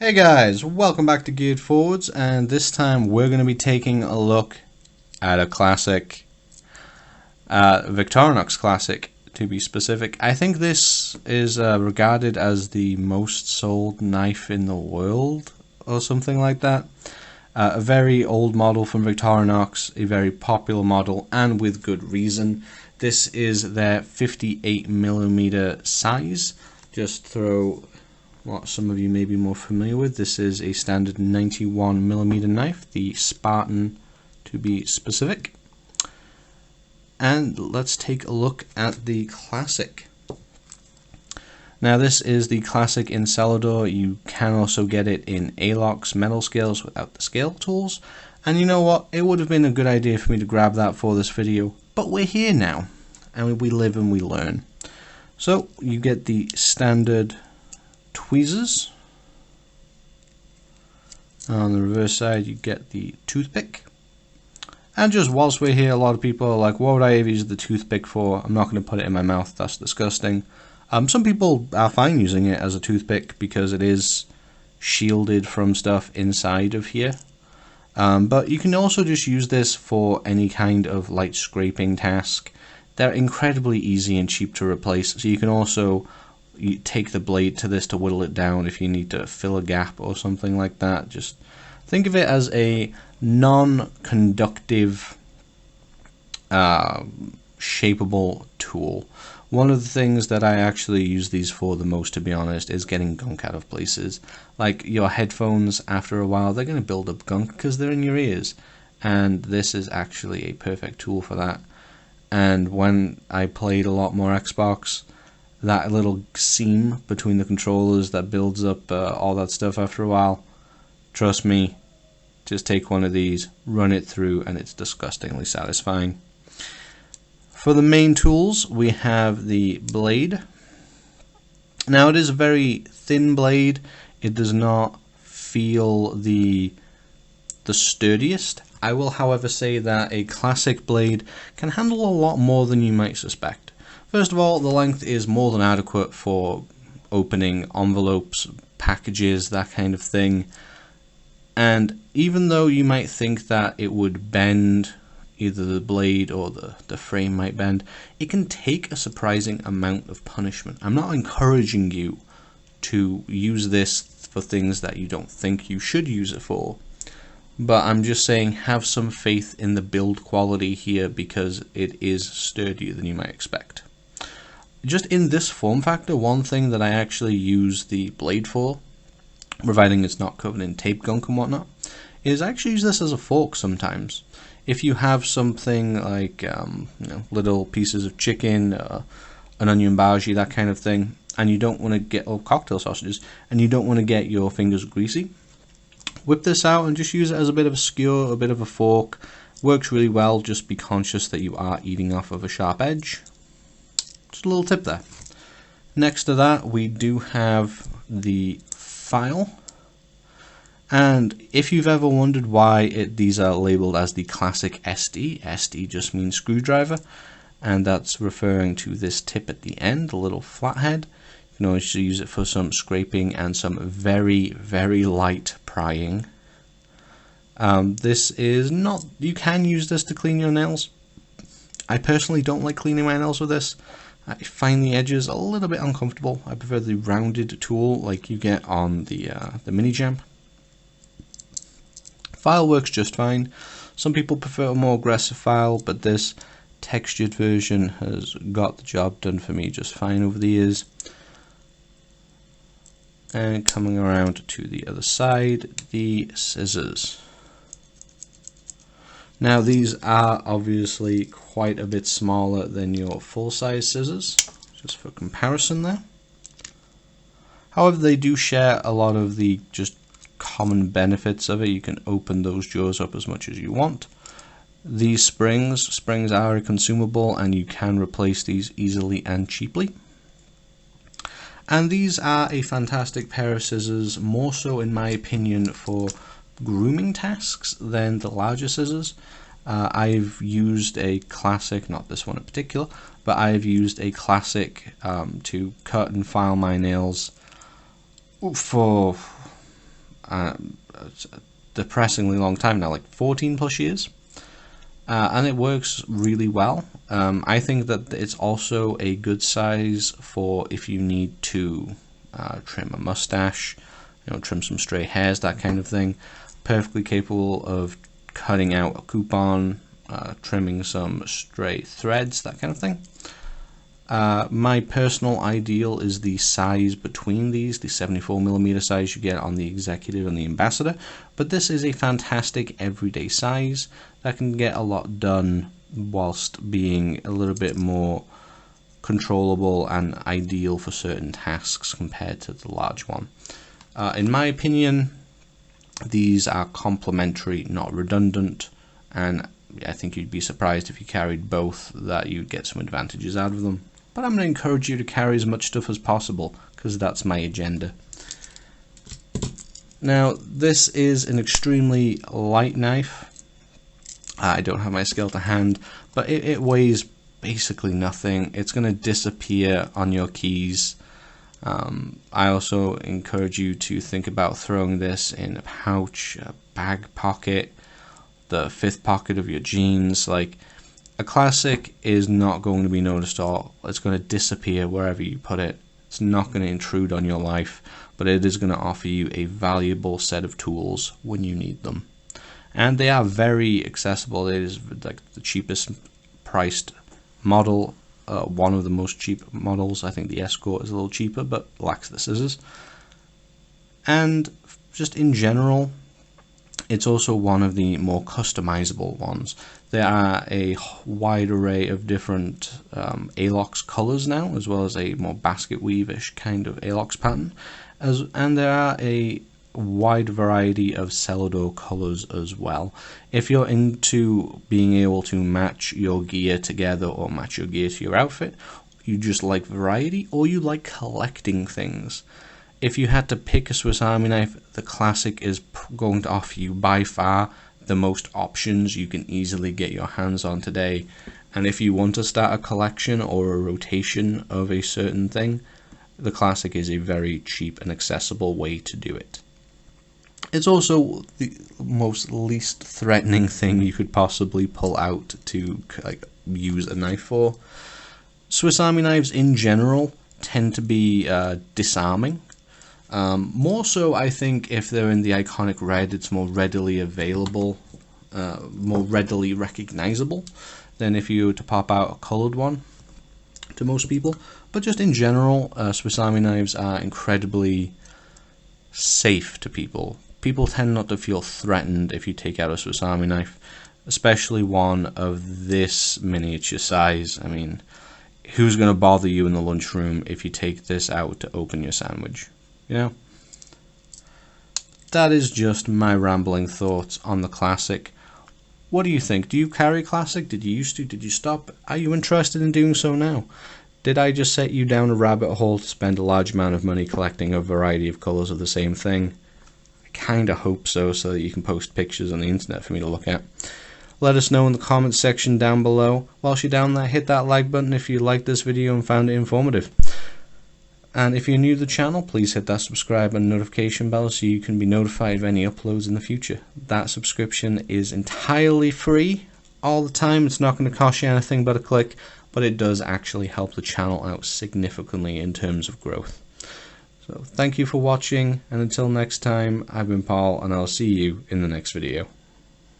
Hey guys, welcome back to Geared Forwards, and this time we're going to be taking a look at a classic, Victorinox Classic to be specific. I think this is regarded as the most sold knife in the world or something like that. A very old model from Victorinox, a very popular model, and with good reason. This is their 58mm size. Just throw what some of you may be more familiar with. This is a standard 91mm knife, the Spartan to be specific. And let's take a look at the Classic. Now this is the Classic in Celador. You can also get it in Alox metal scales without the scale tools. And you know what? It would have been a good idea for me to grab that for this video, but we're here now, and we live and we learn. So you get the standard tweezers. On the reverse side you get the toothpick. And just whilst we're here, a lot of people are like, what would I ever use the toothpick for? I'm not going to put it in my mouth, that's disgusting. Some people are fine using it as a toothpick because it is shielded from stuff inside of here. But you can also just use this for any kind of light scraping task. They're incredibly easy and cheap to replace, so you can also take the blade to this to whittle it down if you need to fill a gap or something like that. Just think of it as a non-conductive shapeable tool. One of the things that I actually use these for the most, to be honest, is getting gunk out of places. Like your headphones, after a while they're going to build up gunk because they're in your ears, and this is actually a perfect tool for that. And when I played a lot more Xbox, that little seam between the controllers that builds up all that stuff after a while, trust me, just take one of these, run it through, and it's disgustingly satisfying. For the main tools, we have the blade. Now it is a very thin blade. It does not feel the sturdiest. I will, however, say that a Classic blade can handle a lot more than you might suspect. First of all, the length is more than adequate for opening envelopes, packages, that kind of thing. And even though you might think that it would bend, either the blade or the frame might bend, it can take a surprising amount of punishment. I'm not encouraging you to use this for things that you don't think you should use it for, but I'm just saying have some faith in the build quality here because it is sturdier than you might expect. Just in this form factor, one thing that I actually use the blade for, providing it's not covered in tape gunk and whatnot, is I actually use this as a fork sometimes. If you have something like little pieces of chicken, an onion bhaji, that kind of thing, and you don't want to get, or cocktail sausages, and you don't want to get your fingers greasy, whip this out and just use it as a bit of a skewer, a bit of a fork. Works really well. Just be conscious that you are eating off of a sharp edge. Just a little tip there. Next to that, we do have the file. And if you've ever wondered why these are labeled as the Classic SD, SD just means screwdriver, and that's referring to this tip at the end, the little flathead. You can always use it for some scraping and some very, very light prying. This is not, you can use this to clean your nails. I personally don't like cleaning my nails with this. I find the edges a little bit uncomfortable. I prefer the rounded tool like you get on the mini jam. File works just fine. Some people prefer a more aggressive file, but this textured version has got the job done for me just fine over the years. And coming around to the other side, the scissors. Now these are obviously quite a bit smaller than your full-size scissors, just for comparison there. However, they do share a lot of the just common benefits of it. You can open those jaws up as much as you want. These springs are a consumable, and you can replace these easily and cheaply. And these are a fantastic pair of scissors, more so in my opinion for grooming tasks than the larger scissors. I've used a Classic, not this one in particular, but I've used a Classic to cut and file my nails for it's a depressingly long time now, like 14 plus years. And it works really well. I think that it's also a good size for if you need to trim a mustache, trim some stray hairs, that kind of thing. Perfectly capable of cutting out a coupon, trimming some stray threads, that kind of thing. My personal ideal is the size between these, the 74mm size you get on the Executive and the Ambassador, but this is a fantastic everyday size that can get a lot done whilst being a little bit more controllable and ideal for certain tasks compared to the large one. In my opinion, these are complementary, not redundant, and I think you'd be surprised if you carried both that you'd get some advantages out of them. But I'm going to encourage you to carry as much stuff as possible, because that's my agenda. Now, this is an extremely light knife. I don't have my scale to hand, but it weighs basically nothing. It's going to disappear on your keys. I also encourage you to think about throwing this in a pouch, a bag pocket, the fifth pocket of your jeans. Like, a Classic is not going to be noticed at all. It's going to disappear wherever you put it. It's not going to intrude on your life, but it is going to offer you a valuable set of tools when you need them. And they are very accessible. It is like the cheapest priced model, one of the most cheap models. I think the Escort is a little cheaper, but lacks the scissors. And just in general, it's also one of the more customizable ones. There are a wide array of different Alox colors now, as well as a more basket weave-ish kind of Alox pattern. And there are a wide variety of Celador colors as well. If you're into being able to match your gear together or match your gear to your outfit, you just like variety, or you like collecting things. If you had to pick a Swiss Army knife, the Classic is going to offer you by far the most options you can easily get your hands on today. And if you want to start a collection or a rotation of a certain thing, the Classic is a very cheap and accessible way to do it. It's also the most least threatening thing you could possibly pull out to use a knife for. Swiss Army knives in general tend to be disarming. More so, I think, if they're in the iconic red, it's more readily available, more readily recognizable than if you were to pop out a colored one to most people. But just in general, Swiss Army knives are incredibly safe to people. People tend not to feel threatened if you take out a Swiss Army knife, especially one of this miniature size. I mean, who's going to bother you in the lunchroom if you take this out to open your sandwich? You know? That is just my rambling thoughts on the Classic. What do you think? Do you carry Classic? Did you used to? Did you stop? Are you interested in doing so now? Did I just set you down a rabbit hole to spend a large amount of money collecting a variety of colours of the same thing? I kinda hope so that you can post pictures on the internet for me to look at. Let us know in the comments section down below. Whilst you're down there, hit that like button if you liked this video and found it informative. And if you're new to the channel, please hit that subscribe and notification bell so you can be notified of any uploads in the future. That subscription is entirely free all the time. It's not going to cost you anything but a click, but it does actually help the channel out significantly in terms of growth. So thank you for watching, and until next time, I've been Paul, and I'll see you in the next video.